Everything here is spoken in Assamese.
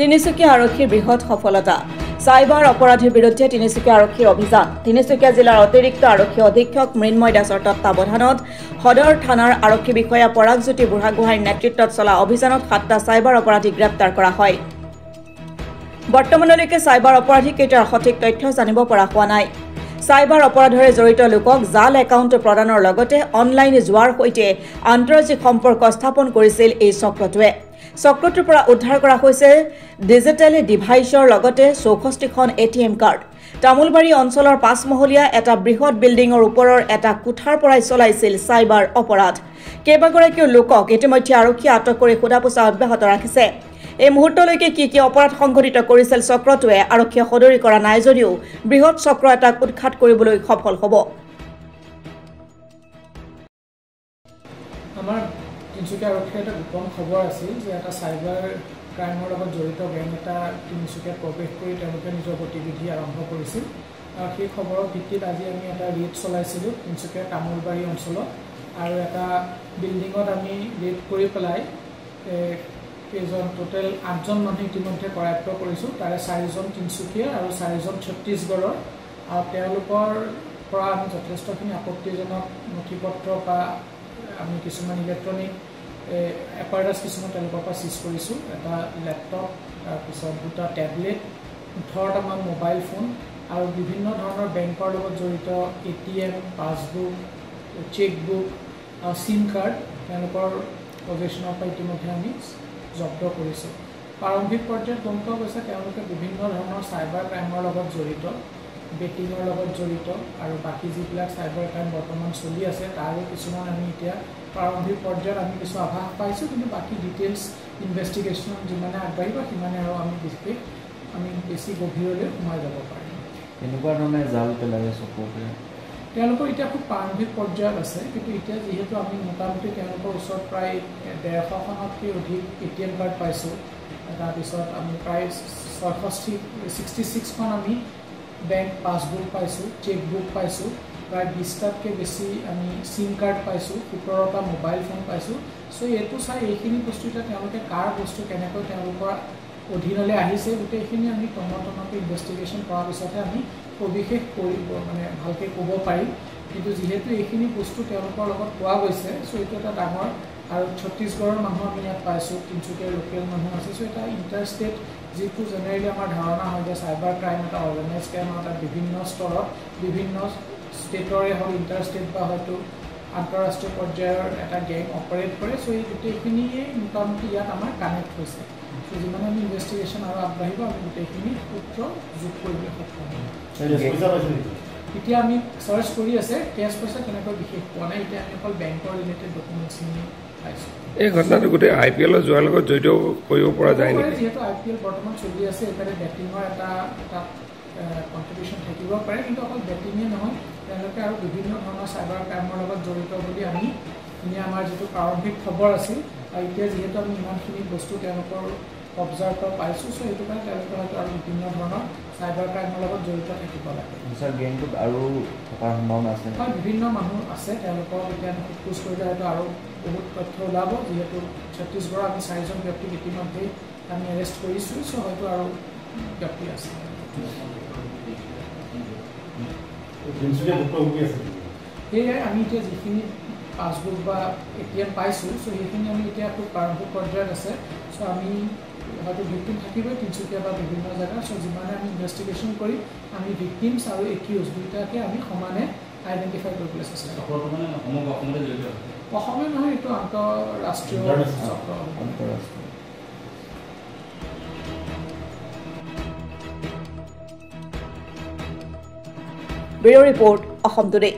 তিনিচুকীয়া আৰক্ষীৰ বৃহৎ সফলতা সাইবাৰ অপৰাধীৰ বিৰুদ্ধে তিনিচুকীয়া আৰক্ষীৰ অভিযান তিনিচুকীয়া জিলাৰ অতিৰিক্ত আৰক্ষী অধীক্ষক মৃন্ময় দাসৰ তত্বাৱধানত সদৰ থানাৰ আৰক্ষী বিষয়া পৰাগজ্যোতি বুঢ়াগোহাঁইৰ নেতৃত্বত চলা অভিযানত 7টা সাইবাৰ অপৰাধী গ্ৰেপ্তাৰ কৰা হয় বৰ্তমানলৈকে সাইবাৰ অপৰাধী কেইটাৰ সঠিক তথ্য জানিব পৰা হোৱা নাই সাইবাৰ অপৰাধৰে জড়িত লোকক জাল একাউণ্ট প্ৰদানৰ লগতে অনলাইন জোৱাৰ সৈতে আন্তঃৰাজ্যিক সম্পৰ্ক স্থাপন কৰিছিল এই চক্ৰটোৱে চক্ৰটোৰ পৰা উদ্ধাৰ কৰা হৈছে ডিজিটেল ডিভাইচৰ লগতে 64খন এটিএম কাৰ্ড তামুলবাৰী অঞ্চলৰ 5 মহলীয়া এটা বৃহৎ বিল্ডিঙৰ ওপৰৰ এটা কোঠাৰ পৰাই চলাইছিল সাইবাৰ অপৰাধ কেইবাগৰাকীও লোকক ইতিমধ্যে আৰক্ষীয়ে আটক কৰি সোধাপোছা অব্যাহত ৰাখিছে এই মুহূৰ্তলৈকে কি অপৰাধ সংঘটিত কৰিছিল চক্ৰটোৱে আৰক্ষীয়ে সদৰি কৰা নাই যদিও বৃহৎ চক্ৰ এটাক উৎখাত কৰিবলৈ সফল হ'ব আমাৰ তিনিচুকীয়া আৰক্ষীৰ এটা গোপন খবৰ আছিল যে এটা সাইবাৰ ক্ৰাইমৰ লগত জড়িত গেং এটা তিনিচুকীয়াত প্ৰৱেশ কৰি তেওঁলোকে নিজৰ গতিবিধি আৰম্ভ কৰিছিল আৰু সেই খবৰৰ ভিত্তিত আজি আমি এটা ৰেড চলাইছিলোঁ তিনিচুকীয়া তামুলবাৰী অঞ্চলত আৰু এটা বিল্ডিঙত আমি ৰেড কৰি পেলাই কেইজন টোটেল 8জন মানুহ ইতিমধ্যে কৰায়ত্ব কৰিছোঁ তাৰে 4জন তিনিচুকীয়া আৰু 4জন ছত্তীশগড়ৰ আৰু তেওঁলোকৰ পৰা আমি যথেষ্টখিনি আপত্তিজনক নথিপত্ৰ বা আমি কিছুমান ইলেক্ট্ৰনিক এপাৰ্টাছ কিছুমান তেওঁলোকৰ পৰা চিজ কৰিছোঁ এটা লেপটপ তাৰপিছত 2টা টেবলেট 18টামান মোবাইল ফোন আৰু বিভিন্ন ধৰণৰ বেংকৰ লগত জড়িত এটিএম পাছবুক চেকবুক আৰু চিম কাৰ্ড তেওঁলোকৰ পজিশ্যনৰ পৰা ইতিমধ্যে আমি জব্দ কৰিছোঁ প্ৰাৰম্ভিক পৰ্যায়ত গম পোৱা গৈছে তেওঁলোকে বিভিন্ন ধৰণৰ সাইবাৰ ক্ৰাইমৰ লগত জড়িত বেটিঙৰ লগত জড়িত আৰু বাকী যিবিলাক সাইবাৰ ক্ৰাইম বৰ্তমান চলি আছে তাৰো কিছুমান আমি এতিয়া প্ৰাৰম্ভিক পৰ্যায়ত আমি কিছু আভাস পাইছোঁ কিন্তু বাকী ডিটেইলছ ইনভেষ্টিগেশ্যন যিমানে আগবাঢ়িব সিমানে আৰু আমি বেছি গভীৰলৈ সোমাই যাব পাৰিম এনেকুৱা ধৰণে জাল পেলাই চকুৰে তেওঁলোকৰ এতিয়া খুব প্ৰাৰম্ভিক পৰ্যায়ত আছে কিন্তু এতিয়া যিহেতু আমি মোটামুটি তেওঁলোকৰ ওচৰত প্ৰায় 150খনতকৈ অধিক এটিএম কাৰ্ড পাইছোঁ তাৰপিছত আমি প্ৰায় 66খন আমি বেংক পাছবুক পাইছোঁ চেকবুক পাইছোঁ প্ৰায় 20টাতকৈ বেছি আমি চিম কাৰ্ড পাইছোঁ 17টা মোবাইল ফোন পাইছোঁ চ' এইটো চাই এইখিনি বস্তু এতিয়া তেওঁলোকে কাৰ বস্তু কেনেকৈ তেওঁলোকৰ অধীনলৈ আহিছে গোটেইখিনি আমি তন্নতন্নকৈ ইনভেষ্টিগেশ্যন কৰাৰ পিছতহে আমি সবিশেষ কৰিব মানে ভালকৈ ক'ব পাৰিম কিন্তু যিহেতু এইখিনি বস্তু তেওঁলোকৰ লগত পোৱা গৈছে চ' এইটো এটা ডাঙৰ আৰু ছত্তীশগড়ৰ মানুহ আমি ইয়াত পাইছোঁ তিনিচুকীয়াৰ লোকেল মানুহ আছে চ' এটা ইণ্টাৰষ্টেট যিটো জেনেৰেলি আমাৰ ধাৰণা হয় যে চাইবাৰ ক্ৰাইম এটা অৰ্গেনাইজ ক্ৰাইম এটা বিভিন্ন স্তৰত বিভিন্ন ষ্টেটৰে হওক ইণ্টাৰষ্টেট বা হয়তো আন্তঃৰাষ্ট্ৰীয় পৰ্যায়ৰ এটা গেং অপাৰেট কৰে চ' এই গোটেইখিনিয়ে মোটামুটি ইয়াত আমাৰ কানেক্ট হৈছে চ' যিমানে আমি ইনভেষ্টিগেশ্যন আৰু আগবাঢ়িব আমি গোটেইখিনি সূত্ৰ যোগ কৰিবলৈ সক্ষম হ'ম এতিয়া আমি চাৰ্চ কৰি আছে কেছ পইচা তেনেকৈ বিশেষ পোৱা নাই এতিয়া আমি অকল বেংকৰ ৰিলেটেড ডকুমেণ্টছখিনি পাইছোঁ এই ঘটনাটো গোটেই IPL যোৱাৰ লগত জড়িত কৰিব পৰা যায় নেকি যিহেতু IPL বৰ্তমান চলি আছে এইফালে বেটিঙৰ এটা কণ্ট্ৰিবিউশ্যন থাকিব পাৰে কিন্তু অকল বেটিঙে নহয় তেওঁলোকে আৰু বিভিন্ন ধৰণৰ চাইবাৰ ক্ৰাইমৰ লগত জড়িত বুলি আমি আমাৰ যিটো প্ৰাৰম্ভিক খবৰ আছিল আৰু এতিয়া যিহেতু আমি ইমানখিনি বস্তু তেওঁলোকৰ কব্জাৰ পৰা পাইছোঁ চ' সেইটো কাৰণে তেওঁলোকে হয়তো আৰু বিভিন্ন ধৰণৰ চাইবাৰ ক্ৰাইমৰ লগত জড়িত থাকিব লাগে ছাৰ গেংটোত আৰু থকাৰ সম্ভাৱনা আছে হয় বিভিন্ন মানুহ আছে তেওঁলোকক এতিয়া আমি সোধ কৰিলে হয়তো আৰু বহুত তথ্য ওলাব যিহেতু ছত্তীশগড়ৰ আমি 4জন ব্যক্তিক ইতিমধ্যেই আমি এৰেষ্ট কৰিছোঁ চ' হয়তো আৰু ব্যক্তি আছে সেয়াই আমি এতিয়া যিখিনি পাছবুক বা এটিএম পাইছোঁ চ' সেইখিনি আমি এতিয়া খুব প্ৰাৰম্ভিক পৰ্যায়ত আছে চ' আমি হয়তো ভিক্টিম থাকিবই তিনিচুকীয়া বা বিভিন্ন জেগাত চ' যিমানে আমি ইনভেষ্টিগেশ্যন কৰি আমি ভিক্টিমছ আৰু একিউজ দুয়োটাকে আমি সমানে আইডেণ্টিফাই কৰিবলৈ চেষ্টা কৰোঁ অসমে নহয় এইটো আন্তঃৰাষ্ট্ৰীয় চক্ৰ আন্তঃৰাষ্ট্ৰীয় ব্যুৰ ৰিপৰ্ট অসম টুডে